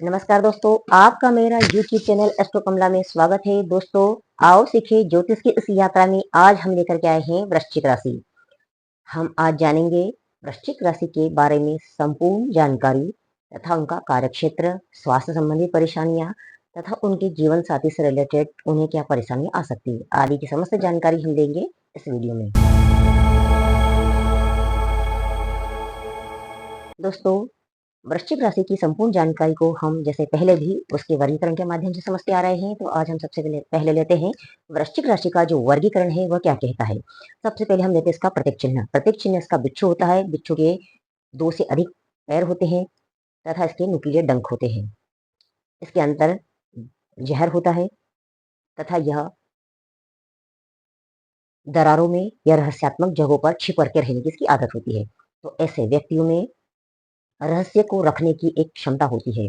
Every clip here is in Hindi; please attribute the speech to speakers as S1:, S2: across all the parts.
S1: नमस्कार दोस्तों, आपका मेरा YouTube चैनल एस्ट्रो कमला में स्वागत है। दोस्तों, आओ सीखे ज्योतिष की इस यात्रा में। आज हम लेकर के आए हैं वृश्चिक राशि। हम आज जानेंगे वृश्चिक राशि के बारे में संपूर्ण जानकारी तथा उनका कार्यक्षेत्र, स्वास्थ्य संबंधी परेशानियां तथा उनके जीवन साथी से रिलेटेड उन्हें क्या परेशानियां आ सकती है आदि की समस्त जानकारी हम देंगे इस वीडियो में। दोस्तों, वृश्चिक राशि की संपूर्ण जानकारी को हम जैसे पहले भी उसके वर्गीकरण के माध्यम से समझते आ रहे हैं, तो आज हम सबसे पहले लेते हैं वृश्चिक राशि का जो वर्गीकरण है वह क्या कहता है। सबसे पहले हम लेते हैं इसका प्रतीक चिन्ह। प्रतीक चिन्ह इसका बिच्छू होता है। बिच्छू के 2 से अधिक पैर होते हैं तथा इसके नुकीले डंक होते हैं। इसके अंतर जहर होता है तथा यह दरारों में या रहस्यात्मक जगहों पर छिप कर के रहने की इसकी आदत होती है। तो ऐसे व्यक्तियों में रहस्य को रखने की एक क्षमता होती है।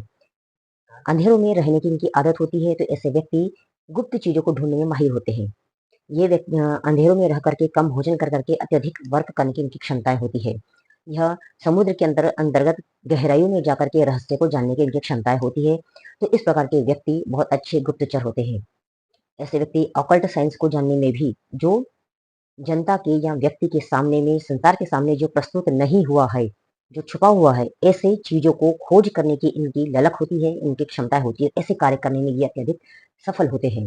S1: अंधेरों में रहने की इनकी आदत होती है, तो ऐसे व्यक्ति गुप्त चीजों को ढूंढने में माहिर होते हैं। ये व्यक्ति अंधेरों में रह करके कम भोजन कर करके अत्यधिक वर्क करने की इनकी क्षमताएं होती है। यह समुद्र के अंतर्गत गहराइयों में जाकर के रहस्य को जानने की इनकी क्षमताएं होती है। तो इस प्रकार के व्यक्ति बहुत अच्छे गुप्तचर होते हैं। ऐसे व्यक्ति ऑकल्ट साइंस को जानने में भी जो जनता के या व्यक्ति के सामने में संसार के सामने जो प्रस्तुत नहीं हुआ है, जो छुपा हुआ है, ऐसे चीजों को खोज करने की इनकी ललक होती है, इनकी क्षमता होती है। ऐसे कार्य करने में ये अत्यधिक सफल होते हैं।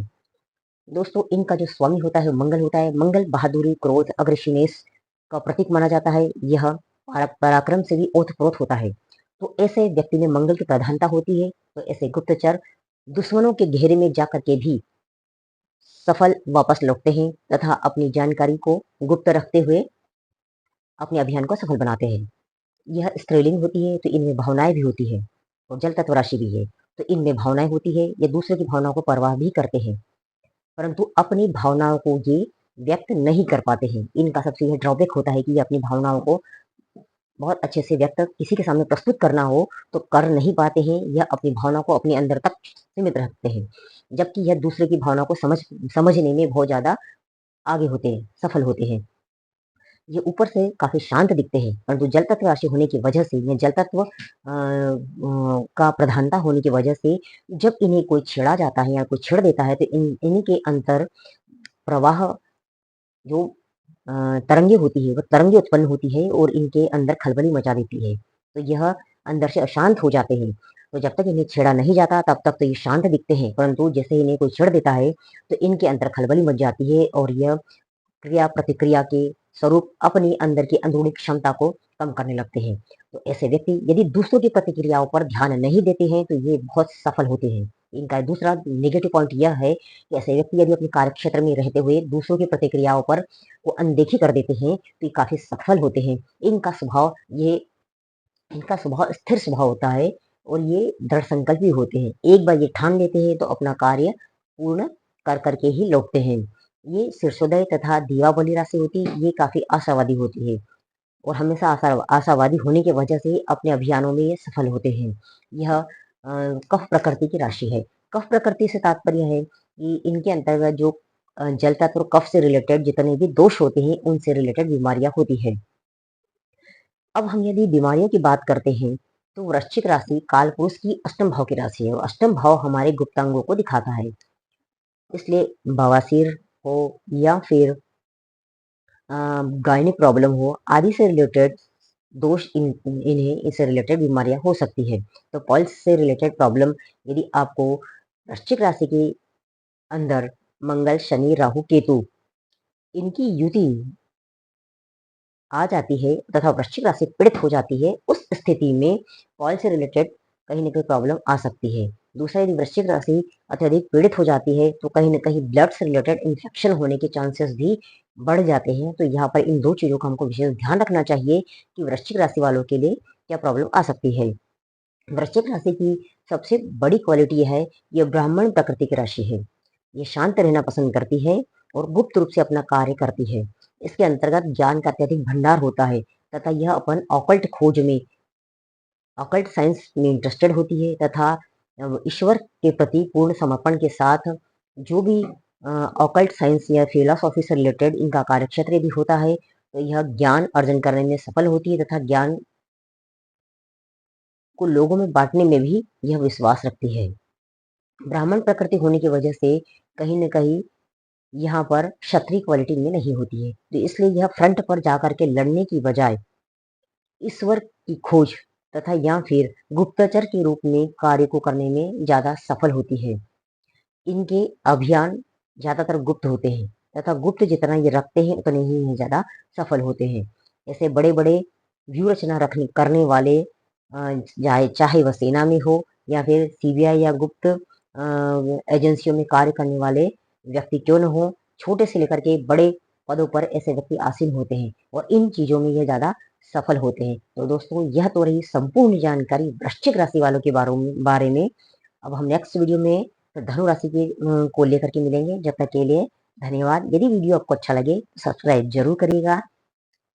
S1: दोस्तों, इनका जो स्वामी होता है मंगल होता है। मंगल बहादुरी, क्रोध, अग्रेसिवनेस का प्रतीक माना जाता है। यह पराक्रम से भी ओतप्रोत होता है। तो ऐसे व्यक्ति में मंगल की प्रधानता होती है। तो ऐसे गुप्तचर दुश्मनों के घेरे में जाकर के भी सफल वापस लौटते हैं तथा अपनी जानकारी को गुप्त रखते हुए अपने अभियान को सफल बनाते हैं। यह स्त्रीलिंग होती है, तो इनमें भावनाएं भी होती है और जल तत्व राशि भी है। तो इनमें भावनाएं होती है। ये दूसरे की भावनाओं को परवाह भी करते हैं, परंतु अपनी भावनाओं को ये व्यक्त नहीं कर पाते हैं। इनका सबसे यह ड्रॉबैक होता है कि ये अपनी भावनाओं को बहुत अच्छे से व्यक्त किसी के सामने प्रस्तुत करना हो तो कर नहीं पाते हैं। यह अपनी भावनाओं को अपने अंदर तक सीमित रखते हैं, जबकि यह दूसरे की भावनाओं को समझने में बहुत ज्यादा आगे होते हैं, सफल होते हैं। ये ऊपर से काफी शांत दिखते हैं, परंतु जल तत्व राशि होने की वजह से या जल तत्व का प्रधानता होने की वजह से जब इन्हें कोई छेड़ा जाता है या कोई छेड़ देता है, तो इन्हीं के अंतर प्रवाह जो तरंगे होती है, वह तरंगे उत्पन्न होती है और इनके अंदर खलबली मचा देती है। तो यह अंदर से अशांत हो जाते हैं। तो जब तक इन्हें छेड़ा नहीं जाता तब तक तो ये शांत दिखते हैं, परंतु जैसे इन्हें कोई छेड़ देता है तो इनके अंदर खलबली मच जाती है और यह क्रिया प्रतिक्रिया के स्वरूप अपनी अंदर की अंदरूनी क्षमता को कम करने लगते हैं। तो ऐसे व्यक्ति यदि दूसरों की प्रतिक्रियाओं पर ध्यान नहीं देते हैं तो ये बहुत सफल होते हैं। इनका दूसरा नेगेटिव पॉइंट यह है कि ऐसे व्यक्ति यदि अपने कार्य क्षेत्र में रहते हुए दूसरों की प्रतिक्रियाओं पर वो अनदेखी कर देते हैं तो ये काफी सफल होते हैं। इनका स्वभाव ये इनका स्वभाव स्थिर स्वभाव होता है और ये दृढ़ संकल्पी होते हैं। एक बार ये ठान लेते हैं तो अपना कार्य पूर्ण कर करके ही लौटते हैं। ये शीर्षोदय तथा दीवाबली राशि होती है। ये काफी आशावादी होती है और हमेशा आशावादी होने की वजह से अपने अभियानों में ये सफल होते हैं। यह कफ प्रकृति की राशि है। कफ प्रकृति से तात्पर्य है कि इनके अंतर्गत जो जल तत्व और कफ से रिलेटेड जितने भी दोष होते हैं उनसे रिलेटेड बीमारियां होती है। अब हम यदि बीमारियों की बात करते हैं तो वृश्चिक राशि कालपुरुष की अष्टम भाव की राशि है और अष्टम भाव हमारे गुप्तांगों को दिखाता है। इसलिए बवासीर हो या फिर गायनिक प्रॉब्लम हो आदि से रिलेटेड दोष इन्हें इससे रिलेटेड बीमारियां हो सकती है। तो पल्स से रिलेटेड प्रॉब्लम यदि आपको वृश्चिक राशि के अंदर मंगल, शनि, राहु, केतु इनकी युति आ जाती है तथा वृश्चिक राशि पीड़ित हो जाती है, उस स्थिति में कॉल से रिलेटेड कहीं ना कहीं प्रॉब्लम आ सकती है। दूसरा, यदि वृश्चिक राशि अत्यधिक पीड़ित हो जाती है तो कहीं ना कहीं ब्लड से रिलेटेड इन्फेक्शन होने के चांसेस भी बढ़ जाते हैं। तो यहाँ पर इन दो चीजों का हमको विशेष ध्यान रखना चाहिए कि वृश्चिक राशि वालों के लिए क्या प्रॉब्लम आ सकती है। वृश्चिक राशि की सबसे बड़ी क्वालिटी यह है, यह ब्राह्मण प्रकृति की राशि है। ये शांत रहना पसंद करती है और गुप्त रूप से अपना कार्य करती है। इसके अंतर्गत ज्ञान का अत्यधिक भंडार होता है तथा यह अपन ऑकल्ट खोज में, ऑकल्ट साइंस में इंटरेस्टेड होती है तथा ईश्वर के प्रति पूर्ण समर्पण के साथ जो भी ऑकल्ट साइंस या फिलोसॉफी से रिलेटेड इनका कार्यक्षेत्र भी होता है, तो यह ज्ञान अर्जन करने में सफल होती है तथा ज्ञान को लोगों में बांटने में भी यह विश्वास रखती है। ब्राह्मण प्रकृति होने की वजह से कहीं न कहीं यहाँ पर क्षत्रिय क्वालिटी में नहीं होती है, तो इसलिए यह फ्रंट पर जाकर के लड़ने की बजाय ईश्वर की खोज तथा या फिर गुप्तचर के रूप में कार्य को करने में ज़्यादा सफल होती है। इनके अभियान ज़्यादातर गुप्त होते हैं तथा गुप्त जितना ये रखते हैं उतने ही ये ज़्यादा सफल होते हैं। ऐसे बड़े-बड़े व्यूह रचना रखने करने वाले चाहे वह सेना में हो या फिर सीबीआई या गुप्त एजेंसियों में कार्य करने वाले व्यक्ति क्यों न हो, छोटे से लेकर के बड़े पदों पर ऐसे व्यक्ति आसीन होते हैं और इन चीज़ों में ये ज़्यादा सफल होते हैं। तो दोस्तों यह तो रही संपूर्ण जानकारी वृश्चिक राशि वालों के बारे में। अब हम नेक्स्ट वीडियो में धनु राशि के को लेकर के मिलेंगे। जब तक के लिए धन्यवाद। यदि वीडियो आपको अच्छा लगे तो सब्सक्राइब जरूर करिएगा।